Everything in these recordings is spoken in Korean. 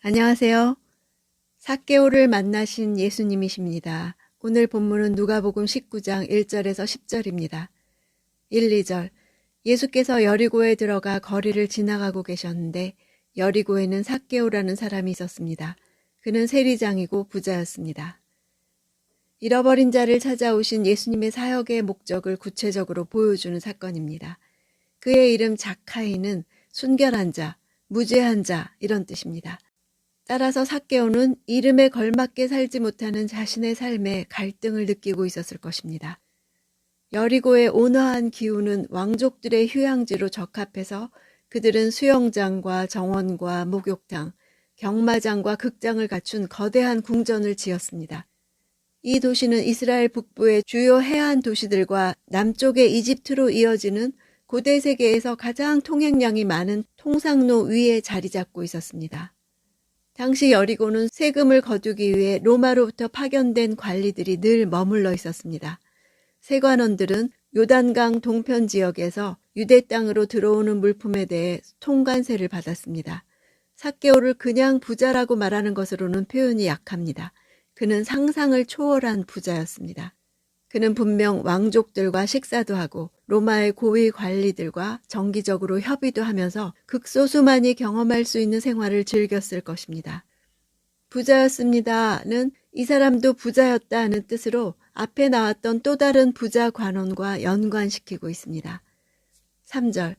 안녕하세요. 삭개오를 만나신 예수님이십니다. 오늘 본문은 누가복음 19장 1절에서 10절입니다. 1, 2절. 예수께서 여리고에 들어가 거리를 지나가고 계셨는데 여리고에는 삭개오라는 사람이 있었습니다. 그는 세리장이고 부자였습니다. 잃어버린 자를 찾아오신 예수님의 사역의 목적을 구체적으로 보여주는 사건입니다. 그의 이름 자카이는 순결한 자, 무죄한 자 이런 뜻입니다. 따라서 삭개오는 이름에 걸맞게 살지 못하는 자신의 삶에 갈등을 느끼고 있었을 것입니다. 여리고의 온화한 기후는 왕족들의 휴양지로 적합해서 그들은 수영장과 정원과 목욕탕, 경마장과 극장을 갖춘 거대한 궁전을 지었습니다. 이 도시는 이스라엘 북부의 주요 해안 도시들과 남쪽의 이집트로 이어지는 고대 세계에서 가장 통행량이 많은 통상로 위에 자리 잡고 있었습니다. 당시 여리고는 세금을 거두기 위해 로마로부터 파견된 관리들이 늘 머물러 있었습니다. 세관원들은 요단강 동편 지역에서 유대 땅으로 들어오는 물품에 대해 통관세를 받았습니다. 삭개오를 그냥 부자라고 말하는 것으로는 표현이 약합니다. 그는 상상을 초월한 부자였습니다. 그는 분명 왕족들과 식사도 하고 로마의 고위 관리들과 정기적으로 협의도 하면서 극소수만이 경험할 수 있는 생활을 즐겼을 것입니다. 부자였습니다는 이 사람도 부자였다는 뜻으로 앞에 나왔던 또 다른 부자 관원과 연관시키고 있습니다. 3절.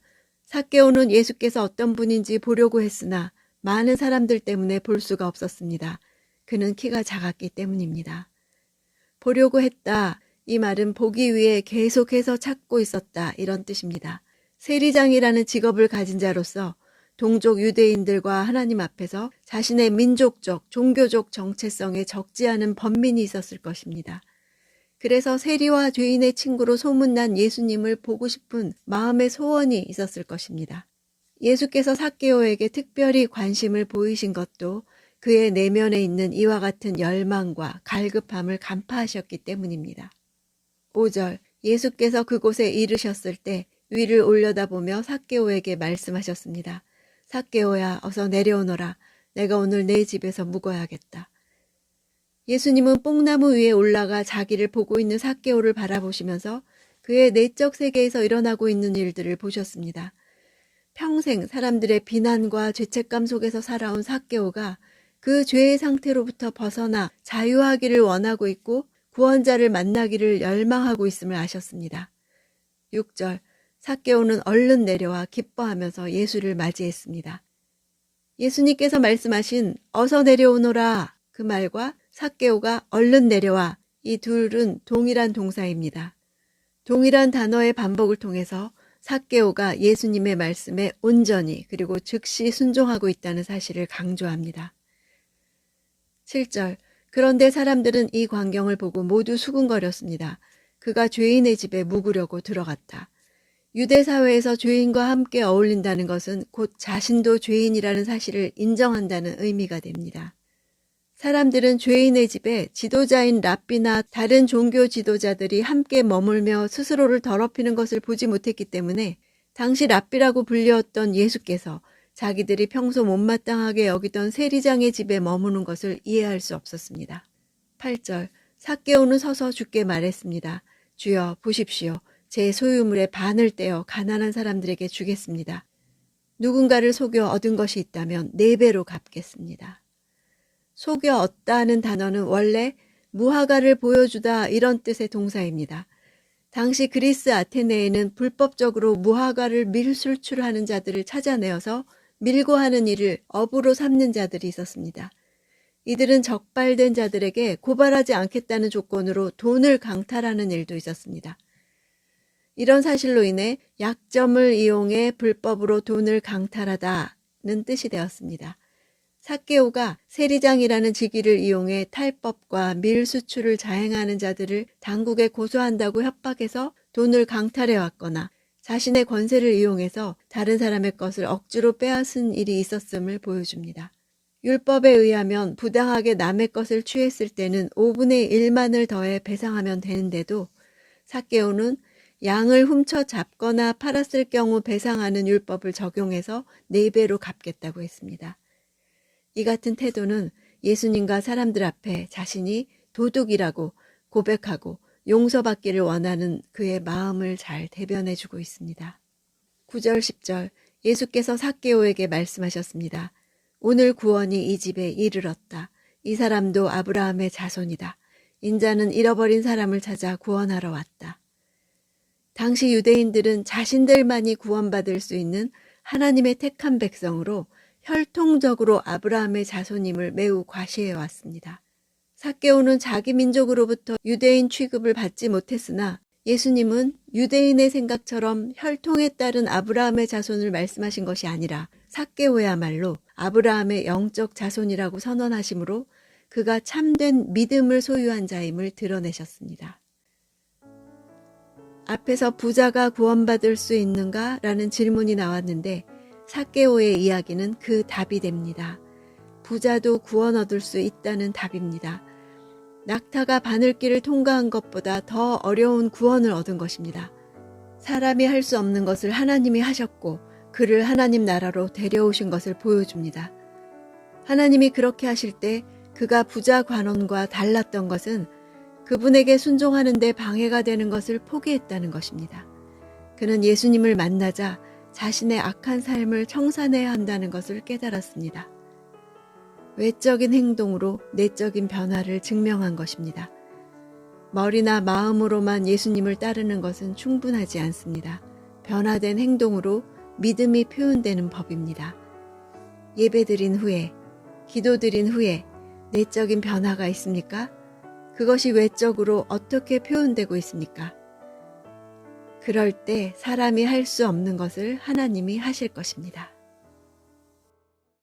삭개오는 예수께서 어떤 분인지 보려고 했으나 많은 사람들 때문에 볼 수가 없었습니다. 그는 키가 작았기 때문입니다. 보려고 했다. 이 말은 보기 위해 계속해서 찾고 있었다 이런 뜻입니다. 세리장이라는 직업을 가진 자로서 동족 유대인들과 하나님 앞에서 자신의 민족적, 종교적 정체성에 적지 않은 번민이 있었을 것입니다. 그래서 세리와 죄인의 친구로 소문난 예수님을 보고 싶은 마음의 소원이 있었을 것입니다. 예수께서 삭개오에게 특별히 관심을 보이신 것도 그의 내면에 있는 이와 같은 열망과 갈급함을 간파하셨기 때문입니다. 5절. 예수께서 그곳에 이르셨을 때 위를 올려다보며 삭개오에게 말씀하셨습니다. 삭개오야, 어서 내려오너라. 내가 오늘 내 집에서 묵어야겠다. 예수님은 뽕나무 위에 올라가 자기를 보고 있는 삭개오를 바라보시면서 그의 내적 세계에서 일어나고 있는 일들을 보셨습니다. 평생 사람들의 비난과 죄책감 속에서 살아온 삭개오가 그 죄의 상태로부터 벗어나 자유하기를 원하고 있고 구원자를 만나기를 열망하고 있음을 아셨습니다. 6절. 삭개오는 얼른 내려와 기뻐하면서 예수를 맞이했습니다. 예수님께서 말씀하신 어서 내려오너라 그 말과 삭개오가 얼른 내려와 이 둘은 동일한 동사입니다. 동일한 단어의 반복을 통해서 삭개오가 예수님의 말씀에 온전히 그리고 즉시 순종하고 있다는 사실을 강조합니다. 7절. 그런데 사람들은 이 광경을 보고 모두 수군거렸습니다. 그가 죄인의 집에 묵으려고 들어갔다. 유대 사회에서 죄인과 함께 어울린다는 것은 곧 자신도 죄인이라는 사실을 인정한다는 의미가 됩니다. 사람들은 죄인의 집에 지도자인 랍비나 다른 종교 지도자들이 함께 머물며 스스로를 더럽히는 것을 보지 못했기 때문에 당시 랍비라고 불렸던 예수께서 자기들이 평소 못마땅하게 여기던 세리장의 집에 머무는 것을 이해할 수 없었습니다. 8절. 삭개오는 서서 주께 말했습니다. 주여 보십시오. 제 소유물의 반을 떼어 가난한 사람들에게 주겠습니다. 누군가를 속여 얻은 것이 있다면 4배로 갚겠습니다. 속여 얻다는 단어는 원래 무화과를 보여주다 이런 뜻의 동사입니다. 당시 그리스 아테네에는 불법적으로 무화과를 밀수출하는 자들을 찾아내어서 밀고 하는 일을 업으로 삼는 자들이 있었습니다. 이들은 적발된 자들에게 고발하지 않겠다는 조건으로 돈을 강탈하는 일도 있었습니다. 이런 사실로 인해 약점을 이용해 불법으로 돈을 강탈하다는 뜻이 되었습니다. 삭개오가 세리장이라는 직위를 이용해 탈법과 밀수출을 자행하는 자들을 당국에 고소한다고 협박해서 돈을 강탈해왔거나 자신의 권세를 이용해서 다른 사람의 것을 억지로 빼앗은 일이 있었음을 보여줍니다. 율법에 의하면 부당하게 남의 것을 취했을 때는 5분의 1만을 더해 배상하면 되는데도 삭개오는 양을 훔쳐 잡거나 팔았을 경우 배상하는 율법을 적용해서 4배로 갚겠다고 했습니다. 이 같은 태도는 예수님과 사람들 앞에 자신이 도둑이라고 고백하고 용서받기를 원하는 그의 마음을 잘 대변해주고 있습니다. 9절 10절 예수께서 삭개오에게 말씀하셨습니다. 오늘 구원이 이 집에 이르렀다. 이 사람도 아브라함의 자손이다. 인자는 잃어버린 사람을 찾아 구원하러 왔다. 당시 유대인들은 자신들만이 구원받을 수 있는 하나님의 택한 백성으로 혈통적으로 아브라함의 자손임을 매우 과시해 왔습니다. 삭개오는 자기 민족으로부터 유대인 취급을 받지 못했으나 예수님은 유대인의 생각처럼 혈통에 따른 아브라함의 자손을 말씀하신 것이 아니라 삭개오야말로 아브라함의 영적 자손이라고 선언하심으로 그가 참된 믿음을 소유한 자임을 드러내셨습니다. 앞에서 부자가 구원받을 수 있는가? 라는 질문이 나왔는데 삭개오의 이야기는 그 답이 됩니다. 부자도 구원 얻을 수 있다는 답입니다. 낙타가 바늘길을 통과한 것보다 더 어려운 구원을 얻은 것입니다. 사람이 할 수 없는 것을 하나님이 하셨고 그를 하나님 나라로 데려오신 것을 보여줍니다. 하나님이 그렇게 하실 때 그가 부자 관원과 달랐던 것은 그분에게 순종하는 데 방해가 되는 것을 포기했다는 것입니다. 그는 예수님을 만나자 자신의 악한 삶을 청산해야 한다는 것을 깨달았습니다. 외적인 행동으로 내적인 변화를 증명한 것입니다. 머리나 마음으로만 예수님을 따르는 것은 충분하지 않습니다. 변화된 행동으로 믿음이 표현되는 법입니다. 예배드린 후에, 기도드린 후에 내적인 변화가 있습니까? 그것이 외적으로 어떻게 표현되고 있습니까? 그럴 때 사람이 할 수 없는 것을 하나님이 하실 것입니다.